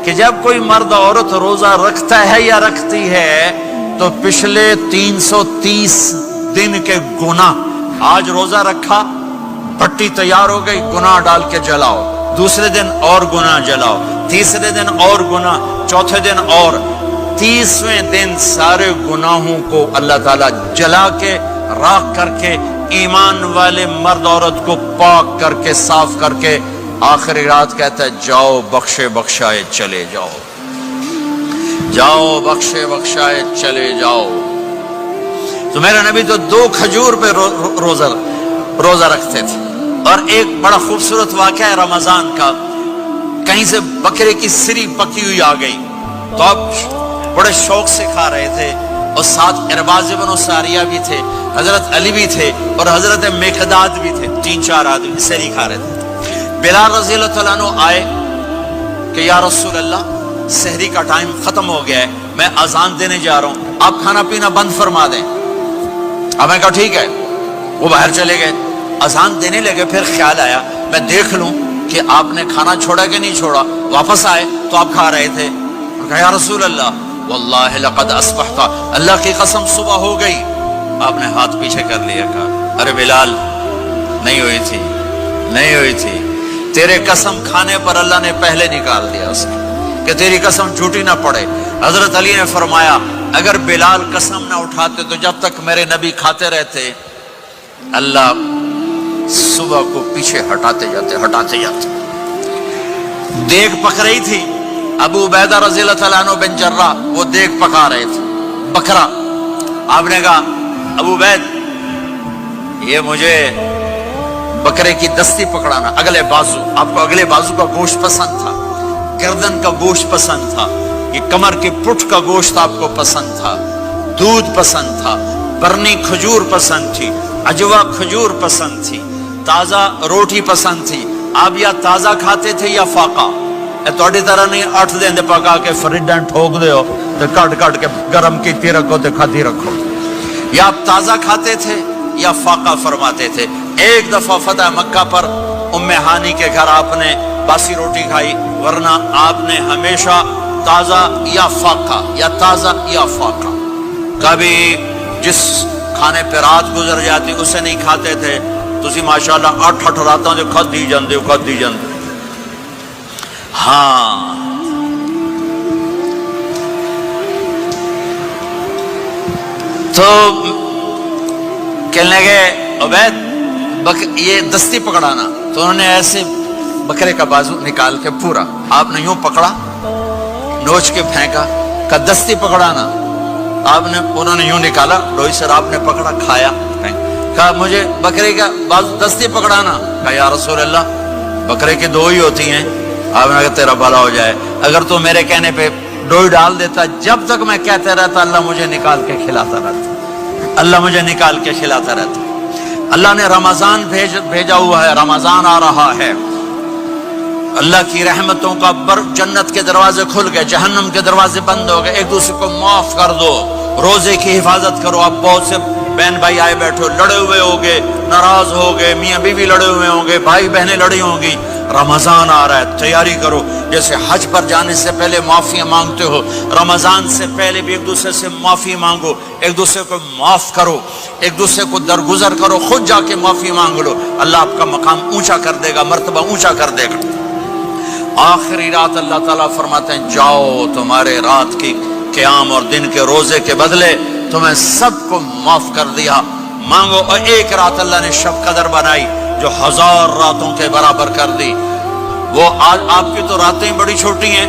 کہ جب کوئی مرد عورت روزہ رکھتا ہے یا رکھتی ہے تو پچھلے 330 دن کے گناہ، آج روزہ رکھا، پٹی تیار ہو گئی، گناہ ڈال کے جلاؤ، دوسرے دن اور گناہ جلاؤ، تیسرے دن اور گناہ، چوتھے دن اور، 30ویں دن سارے گناہوں کو اللہ تعالیٰ جلا کے راکھ کر کے ایمان والے مرد عورت کو پاک کر کے صاف کر کے آخری رات کہتا ہے جاؤ بخشے بخشائے چلے جاؤ، جاؤ بخشے بخشائے چلے جاؤ۔ تو میرا نبی تو 2 کھجور پہ روزہ رکھتے تھے۔ اور ایک بڑا خوبصورت واقعہ ہے رمضان کا، کہیں سے بکرے کی سری پکی ہوئی آ گئی تو اب بڑے شوق سے کھا رہے تھے، اور ساتھ ارباز بن ساریہ بھی تھے، حضرت علی بھی تھے اور حضرت مقداد بھی تھے، 3-4 آدمی سری کھا رہے تھے۔ بلال رضی اللہ تعالیٰ عنہ آئے کہ یا رسول اللہ سحری کا ٹائم ختم ہو گیا ہے، میں اذان دینے جا رہا ہوں، آپ کھانا پینا بند فرما دیں۔ اب میں کہا ٹھیک ہے، وہ باہر چلے گئے، اذان دینے لگے، پھر خیال آیا میں دیکھ لوں کہ آپ نے کھانا چھوڑا کہ نہیں چھوڑا، واپس آئے تو آپ کھا رہے تھے، کہا یا رسول اللہ واللہ لقد اصبحت، اللہ کی قسم صبح ہو گئی۔ آپ نے ہاتھ پیچھے کر لیا، کہا ارے بلال نہیں ہوئی تھی، نہیں ہوئی تھی، تیرے قسم کھانے پر اللہ نے پہلے نکال دیا اسے کہ تیری قسم جھوٹی نہ پڑے۔ حضرت علی نے فرمایا اگر بلال قسم نہ اٹھاتے تو جب تک میرے نبی کھاتے رہتے اللہ صبح کو پیچھے ہٹاتے جاتے۔ دیگ پک رہی تھی، ابو عبیدہ رضی اللہ تعالیٰ عنہ بن جرہ وہ دیگ پکا رہے تھے، بکرا۔ آپ نے کہا ابو عبید یہ مجھے بکرے کی دستی پکڑانا، اگلے بازو، آپ کو اگلے بازو کا گوشت پسند تھا، گردن کا گوشت پسند تھا، یہ کمر کے پٹھ کا گوشت آپ کو پسند تھا، دودھ پسند تھا، برنی کھجور پسند تھی، عجوا کھجور پسند تھی، تازہ روٹی پسند تھی۔ آپ یا تازہ کھاتے تھے یا فاقہ، توڑی طرح نہیں 8 دن پکا کے فریڈن ٹھوک دے ہو تو کٹ کے گرم کی رکھو تو کھاتی رکھو، یا آپ تازہ کھاتے تھے یا فاقہ فرماتے تھے۔ ایک دفعہ فتح مکہ پر ام ہانی کے گھر آپ نے باسی روٹی کھائی، ورنہ آپ نے ہمیشہ تازہ یا فاقہ یا تازہ یا فاقہ، کبھی جس کھانے پہ رات گزر جاتی اسے نہیں کھاتے تھے۔ تسی ماشاءاللہ 8 راتوں جو کھدی جاندے ہو۔ ہاں تو کہنے لگے عبید یہ دستی پکڑانا، تو انہوں نے ایسے بکرے کا بازو نکال کے پورا آپ نے یوں پکڑا، نوچ کے پھینکا، کہ دستی پکڑانا، آپ نے انہوں نے یوں نکالا، لوئی سر آپ نے پکڑا، کھایا، کہا مجھے بکرے کا بازو دستی پکڑانا، کہا یا رسول اللہ بکرے کی 2 ہی ہوتی ہیں۔ آپ نے کہا تیرا بھلا ہو جائے، اگر تو میرے کہنے پہ ڈوئی ڈال دیتا، جب تک میں کہتے رہتا اللہ مجھے نکال کے کھلاتا رہتا، اللہ مجھے نکال کے کھلاتا رہتا۔ اللہ نے رمضان بھیجا ہوا ہے، رمضان آ رہا ہے، اللہ کی رحمتوں کا جنت کے دروازے کھل گئے، جہنم کے دروازے بند ہو گئے، ایک دوسرے کو معاف کر دو، روزے کی حفاظت کرو۔ اب بہت سے بہن بھائی آئے بیٹھو، لڑے ہوئے ہوگے، ناراض ہوگے، میاں بیوی لڑے ہوئے ہوں گے، بھائی بہنیں لڑی ہوں گی، رمضان آ رہا ہے، تیاری کرو۔ جیسے حج پر جانے سے پہلے معافیاں مانگتے ہو، رمضان سے پہلے بھی ایک دوسرے سے معافی مانگو، ایک دوسرے کو معاف کرو، ایک دوسرے کو درگزر کرو، خود جا کے معافی مانگ لو، اللہ آپ کا مقام اونچا کر دے گا، مرتبہ اونچا کر دے گا۔ آخری رات اللہ تعالیٰ فرماتے ہیں جاؤ، تمہارے رات کی قیام اور دن کے روزے کے بدلے تمہیں سب کو معاف کر دیا، مانگو۔ اور ایک رات اللہ نے شب قدر بنائی جو 1000 راتوں کے برابر کر دی۔ وہ آج آپ کی تو راتیں بڑی چھوٹی ہیں،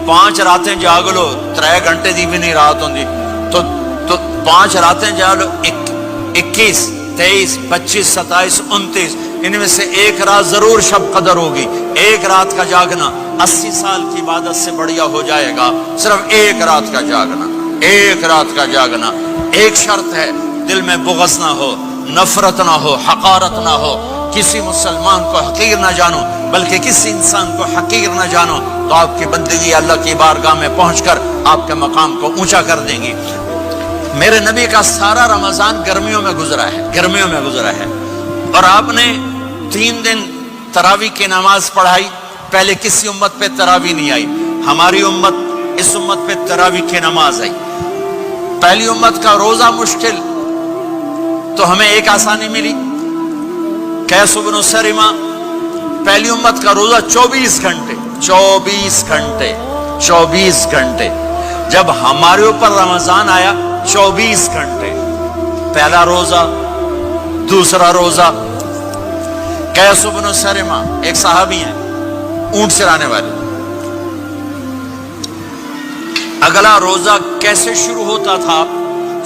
5 راتیں جاگ لو، 3 گھنٹے دی بھی نہیں رات ہوندی، تو 5 راتیں جاگ لو، 21 23 25 27 29، ان میں سے ایک رات ضرور شب قدر ہوگی۔ ایک رات کا جاگنا 80 سال کی عبادت سے بڑھیا ہو جائے گا، صرف ایک رات کا جاگنا، ایک رات کا جاگنا۔ ایک شرط ہے، دل میں بغض نہ ہو، نفرت نہ ہو، حقارت نہ ہو، کسی مسلمان کو حقیر نہ جانو، بلکہ کسی انسان کو حقیر نہ جانو، تو آپ کی بندگی اللہ کی بارگاہ میں پہنچ کر آپ کے مقام کو اونچا کر دیں گی۔ میرے نبی کا سارا رمضان گرمیوں میں گزرا ہے، گرمیوں میں گزرا ہے، اور آپ نے 3 دن تراویح کی نماز پڑھائی۔ پہلے کسی امت پہ تراویح نہیں آئی، ہماری امت اس امت پہ تراویح کی نماز آئی. پہلی امت کا روزہ مشکل تو ہمیں ایک آسانی ملی. قیس بن سرمہ پہلی امت کا روزہ 24 گھنٹے 24 گھنٹے. جب ہمارے اوپر رمضان آیا 24 گھنٹے. پہلا روزہ، دوسرا روزہ. قیس بن سرمہ ایک صحابی ہیں، اونٹ چرانے والے. اگلا روزہ کیسے شروع ہوتا تھا؟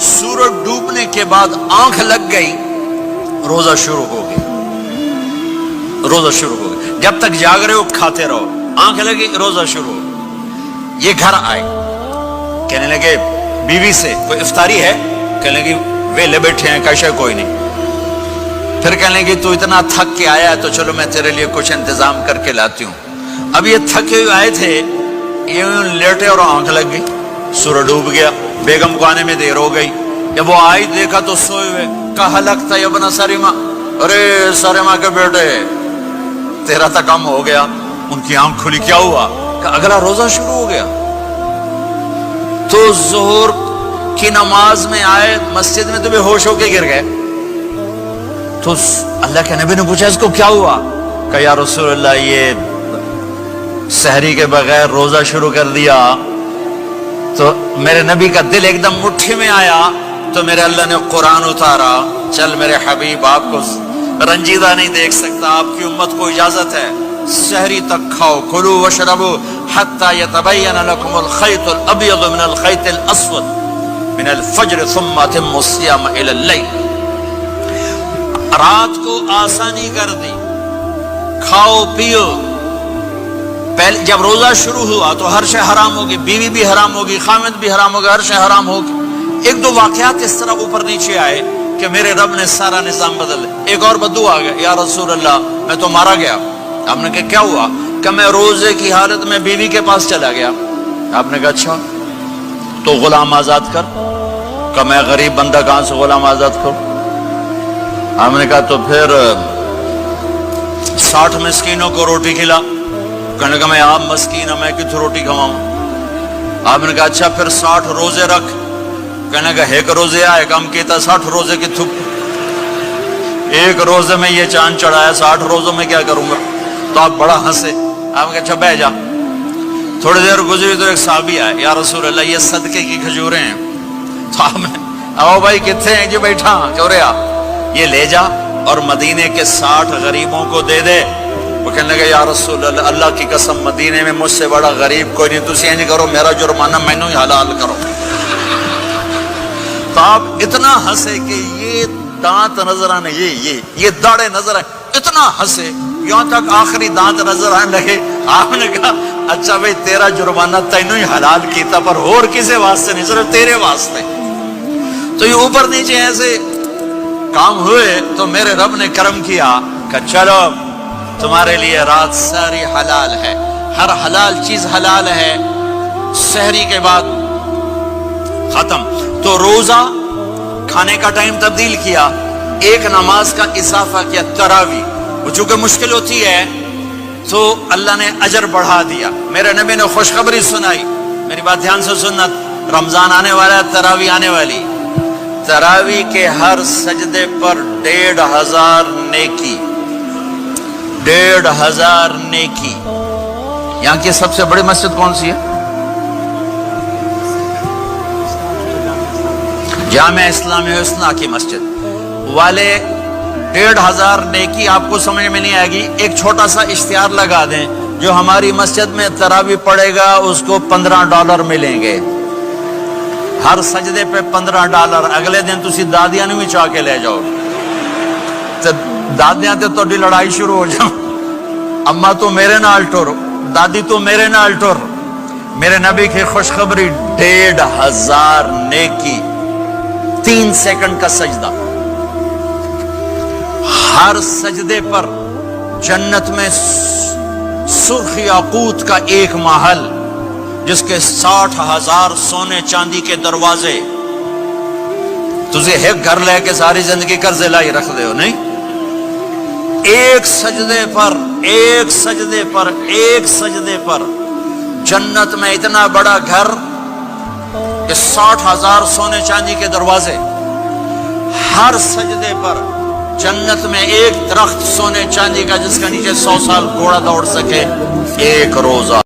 سورج ڈوبنے کے بعد آنکھ لگ گئی، روزہ شروع ہو گیا. جب تک جاگ رہے ہو کھاتے رہو، آنکھ لگی روزہ شروع ہو. یہ گھر آئے، کہنے لگے بیوی سے کوئی افطاری ہے؟ کہنے لگے ویلے بیٹھے ہیں، کیسے کوئی نہیں. پھر کہنے لگے تو اتنا تھک کے آیا ہے تو چلو میں تیرے لیے کچھ انتظام کر کے لاتی ہوں. اب یہ تھکے ہوئے آئے تھے، یہ لیٹے اور آنکھ لگ گئی، سورج ڈوب گیا. بیگم کو آنے میں دیر ہو گئی. جب وہ آئی دیکھا تو سوئے ہوئے. کہا لگتا ابن سرمہ، ارے سرمہ کے بیٹے تیرا تو کم ہو گیا. ان کی آنکھ کھلی، کیا ہوا؟ کہ اگلا روزہ شروع ہو گیا. تو ظہر کی نماز میں آئے مسجد میں تو بے ہوش ہو کے گر گئے. تو اللہ کے نبی نے پوچھا اس کو کیا ہوا؟ کہ یا رسول اللہ یہ سحری کے بغیر روزہ شروع کر دیا. تو میرے نبی کا دل ایک دم مٹھی میں آیا تو میرے اللہ نے قرآن اتارا. چل میرے حبیب، آپ کو رنجیدہ نہیں دیکھ سکتا، آپ کی امت کو اجازت ہے سحری تک کھاؤ. کلوا واشربوا حتى يتبين لكم الخيط الابيض من الخيط الاسود من الفجر ثم اتموا الصيام الى الليل. رات کو آسانی کر دی، کھاؤ پیو. پہلے جب روزہ شروع ہوا تو ہر شے حرام ہوگی، بیوی بھی حرام ہوگی، خامد بھی حرام ہوگا، ہر شے حرام ہوگی. ایک دو واقعات اس طرح اوپر نیچے آئے کہ میرے رب نے سارا نظام بدل. ایک اور بدو آ گیا، یا رسول اللہ میں تو مارا گیا. آپ نے کہا کیا ہوا؟ کہ میں روزے کی حالت میں بیوی کے پاس چلا گیا. آپ نے کہا اچھا تو غلام آزاد کر. کہ میں غریب بندہ کہاں سے غلام آزاد کروں؟ آپ نے کہا تو پھر 60 مسکینوں کو روٹی کھلا. کہنے کا میں آپ مسکین ہوں، میں کتوں روٹی کھواؤں؟ آپ نے کہا اچھا پھر 60 روزے رکھ. کہنے کا ایک روزے آئے کم کیتا 60 روزے کی تھپ. ایک روزے میں یہ چاند چڑھایا، 60 روزوں میں کیا کروں گا؟ تو آپ بڑا ہنسے. آپ نے کہا اچھا بہ جا. تھوڑی دیر گزری تو ایک صحابی آئے، یا رسول اللہ یہ صدقے کی کھجوریں ہیں. تو آپ نے آؤ بھائی کتنے ہیں جی؟ بیٹھا چوریا، یہ لے جا اور مدینے کے 60 غریبوں کو دے دے. وہ کہنے لگا یا رسول اللہ اللہ کی قسم مدینے میں مجھ سے بڑا غریب کوئی نہیں، تسی نہیں کرو، میرا جرمانہ مینوں ہی حلال کرو. تو آپ اتنا ہنسے کہ یہ دانت نظر آنے، یہ داڑے نظر آئے. اتنا ہنسے یہاں تک آخری دانت نظر آنے لگے. آپ نے کہا اچھا بھائی تیرا جرمانہ تینوں ہی حلال کیتا، پر اور کسی واسطے نہیں، صرف تیرے واسطے. تو یہ اوپر نیچے ایسے کام ہوئے تو میرے رب نے کرم کیا کہ چلو تمہارے لیے رات ساری حلال ہے، ہر حلال چیز حلال ہے. سحری کے بعد ختم. تو روزہ کھانے کا ٹائم تبدیل کیا، ایک نماز کا اضافہ کیا، تراویح. وہ چونکہ مشکل ہوتی ہے تو اللہ نے اجر بڑھا دیا. میرے نبی نے خوشخبری سنائی، میری بات دھیان سے سننا. رمضان آنے والا ہے، تراویح آنے والی. تراویح کے ہر سجدے پر 1500 نیکی، 1500 نیکی. یہاں کی سب سے بڑی مسجد کون سی ہے؟ جامع اسلامی حسنہ کی مسجد والے. 1500 نیکی آپ کو سمجھ میں نہیں آئے گی. ایک چھوٹا سا اشتہار لگا دیں، جو ہماری مسجد میں تراویح پڑے گا اس کو $15 ملیں گے. ہر سجدے پہ $15. اگلے دن تسی دادیاں بھی چاہ کے لے جاؤ. دادیاں تے تہاڈی لڑائی شروع ہو جاؤ، اما تو میرے نال ٹر، دادی تو میرے نال ٹر. میرے نبی کی خوشخبری 1500 نیکی، 3 سیکنڈ کا سجدہ. ہر سجدے پر جنت میں سرخ یاقوت کا ایک محل جس کے 60,000 سونے چاندی کے دروازے. تجھے ایک گھر لے کے ساری زندگی قرضے لائی رکھ دے ہو نہیں. ایک سجدے پر جنت میں اتنا بڑا گھر کہ 60,000 سونے چاندی کے دروازے، ہر سجدے پر جنت میں ایک درخت سونے چاندی کا جس کا نیچے 100 سال گھوڑا دوڑ سکے، ایک روزہ